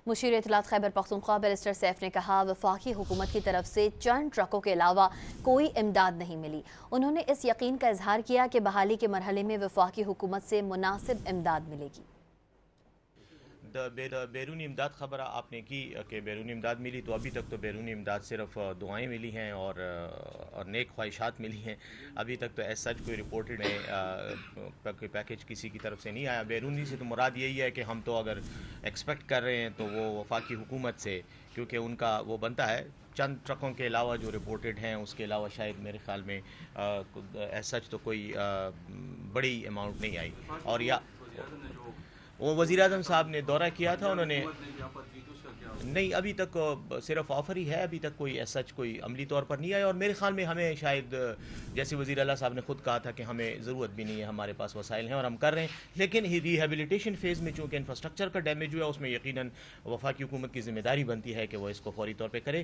مشیر اطلاعات Khyber Pakhtunkhwa barrister safe نے کہا وفاقی حکومت کی طرف سے چند ٹرکوں کے علاوہ کوئی امداد نہیں ملی۔ انہوں نے اس یقین کا اظہار کیا کہ بحالی کے مرحلے میں وفاقی حکومت سے مناسب امداد ملے گی۔ بیرونی امداد خبر آپ نے کی کہ بیرونی امداد ملی، تو ابھی تک تو بیرونی امداد صرف دعائیں ملی ہیں اور نیک خواہشات ملی ہیں۔ ابھی تک تو ایز سچ کوئی رپورٹڈ پیکیج کسی کی طرف سے نہیں آیا۔ بیرونی سے تو مراد یہی ہے کہ ہم تو اگر ایکسپیکٹ کر رہے ہیں تو وہ وفاقی حکومت سے، کیونکہ ان کا وہ بنتا ہے چند ٹرکوں کے علاوہ جو رپورٹڈ ہیں، اس کے علاوہ شاید میرے خیال میں ایز سچ تو کوئی بڑی اماؤنٹ نہیں آئی۔ اور یا وہ وزیر اعظم صاحب نے دورہ کیا تھا، انہوں نے نہیں ابھی تک صرف آفر ہی ہے، ابھی تک کوئی ایس سچ کوئی عملی طور پر نہیں آیا۔ اور میرے خیال میں ہمیں شاید جیسے وزیر اعلیٰ صاحب نے خود کہا تھا کہ ہمیں ضرورت بھی نہیں ہے، ہمارے پاس وسائل ہیں اور ہم کر رہے ہیں، لیکن ریہیبلیٹیشن فیز میں چونکہ انفراسٹرکچر کا ڈیمیج ہوا، اس میں یقیناً وفاقی حکومت کی ذمہ داری بنتی ہے کہ وہ اس کو فوری طور پہ کرے۔